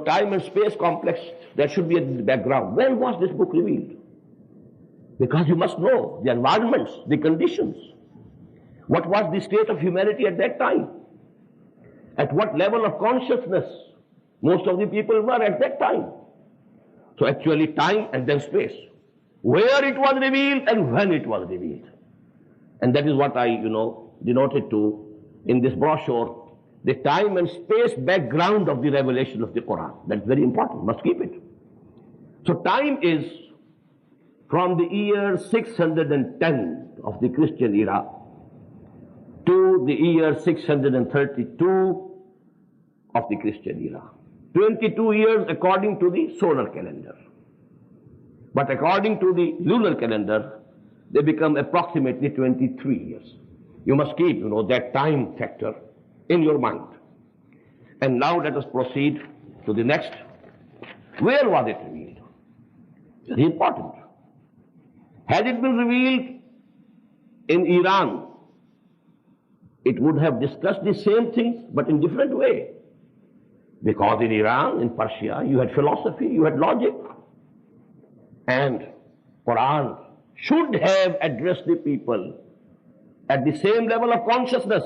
Time and space complex, that should be a background. When was this book revealed? Because you must know the environments, the conditions. What was the state of humanity at that time? At what level of consciousness most of the people were at that time? So actually time and then space. Where it was revealed and when it was revealed. And that is what I, denoted to in this brochure, the time and space background of the revelation of the Quran. That's very important, must keep it. So time is from the year 610 of the Christian era to the year 632 of the Christian era. 22 years according to the solar calendar. But according to the lunar calendar, they become approximately 23 years. You must keep, that time factor in your mind. And now let us proceed to the next. Where was it revealed? Very important. Had it been revealed in Iran, it would have discussed the same things, but in different way. Because in Iran, in Persia, you had philosophy, you had logic. And Quran should have addressed the people at the same level of consciousness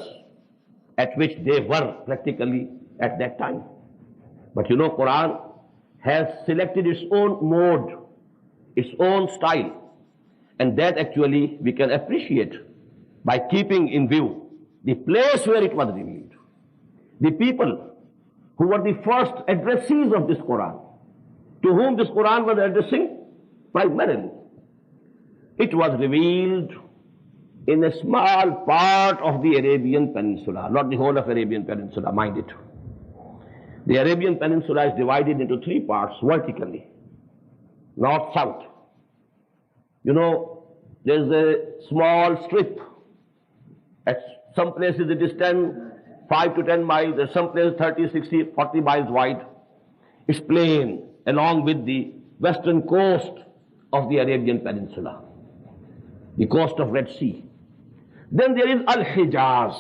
at which they were practically at that time. But Quran has selected its own mode, its own style. And that actually we can appreciate by keeping in view the place where it was revealed. The people who were the first addressees of this Quran, to whom this Quran was addressing primarily. It was revealed in a small part of the Arabian Peninsula, not the whole of Arabian Peninsula, mind it. The Arabian Peninsula is divided into three parts vertically, north-south. There's a small strip. At some places it is 5 to 10 miles, at some places 30, 60, 40 miles wide. It's plain, along with the western coast of the Arabian Peninsula, the coast of Red Sea. Then there is Al-Hijaz.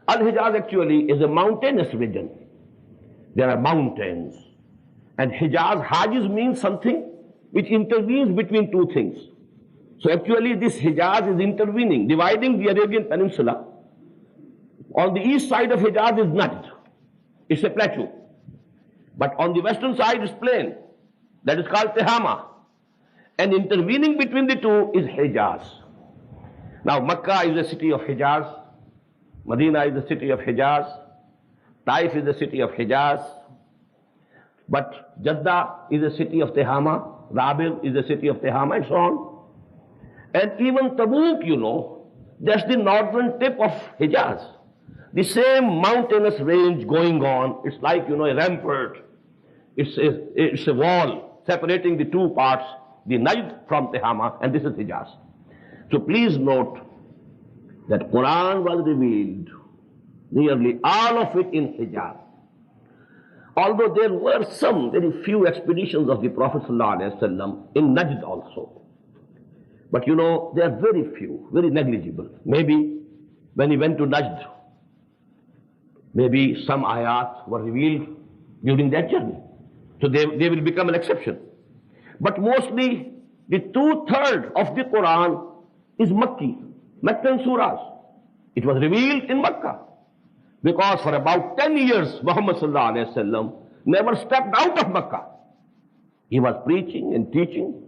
Al-Hijaz actually is a mountainous region. There are mountains. And Hijaz, Hajiz means something which intervenes between two things. So actually this Hijaz is intervening, dividing the Arabian Peninsula. On the east side of Hijaz is Najd. It's a plateau. But on the western side is plain. That is called Tehama. And intervening between the two is Hijaz. Now Makkah is the city of Hijaz. Medina is the city of Hijaz. Taif is the city of Hijaz. But Jeddah is the city of Tehama. Rabigh is the city of Tehama, and so on. And even Tabuk, that's the northern tip of Hijaz. The same mountainous range going on. It's like, a rampart. It's a wall separating the two parts, the Najd from Tehama, and this is Hijaz. So please note that Quran was revealed, nearly all of it in Hijaz. Although there were some very few expeditions of the Prophet ﷺ in Najd also. But they are very few, very negligible. Maybe when he went to Najd, maybe some ayat were revealed during that journey. So they will become an exception. But mostly the 2/3 of the Quran is Makki, Meccan surahs. It was revealed in Makkah. Because for about 10 years, Muhammad ﷺ never stepped out of Makkah. He was preaching and teaching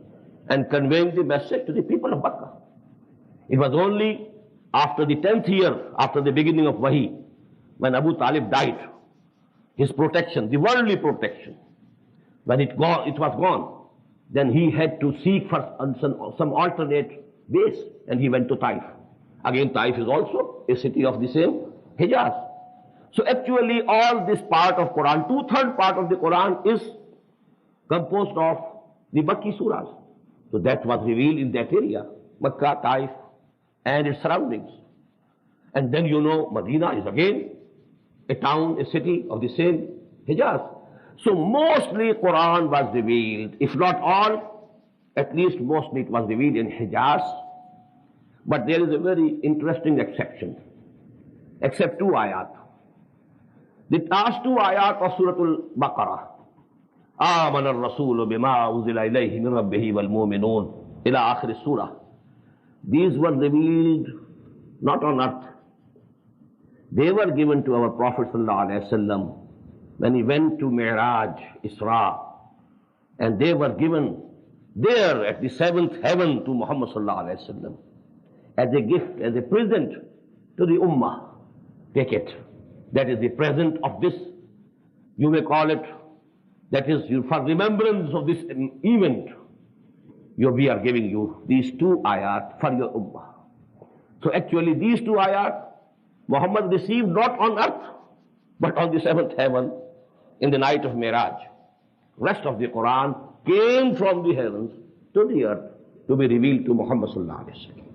and conveying the message to the people of Makkah. It was only after the 10th year, after the beginning of Wahi, when Abu Talib died, his protection, the worldly protection, when it was gone, then he had to seek for some alternate base, and he went to Taif. Again, Taif is also a city of the same Hijaz. So actually all this part of Quran, 2/3 part of the Quran is composed of the Makki surahs. So that was revealed in that area, Makkah, Taif, and its surroundings. And then Medina is again a town, a city of the same Hijaz. So mostly Quran was revealed, if not all, at least mostly it was revealed in Hijaz. But there is a very interesting exception, except 2 ayat. The last two ayat of Surah Al-Baqarah, آمن الرسول بما أنزل إليه من ربه والمؤمنون إلى آخر السورة. These were revealed not on earth. They were given to our Prophet ﷺ when he went to Mi'raj, Isra, and they were given there at the seventh heaven to Muhammad ﷺ as a gift, as a present to the Ummah. Take it. That is the present of this, you may call it, that is for remembrance of this event. We are giving you these two ayat for your Ummah. So actually these two ayat, Muhammad received not on earth, but on the seventh heaven in the night of Miraj. Rest of the Quran came from the heavens to the earth to be revealed to Muhammad sallallahu alaihi wasallam.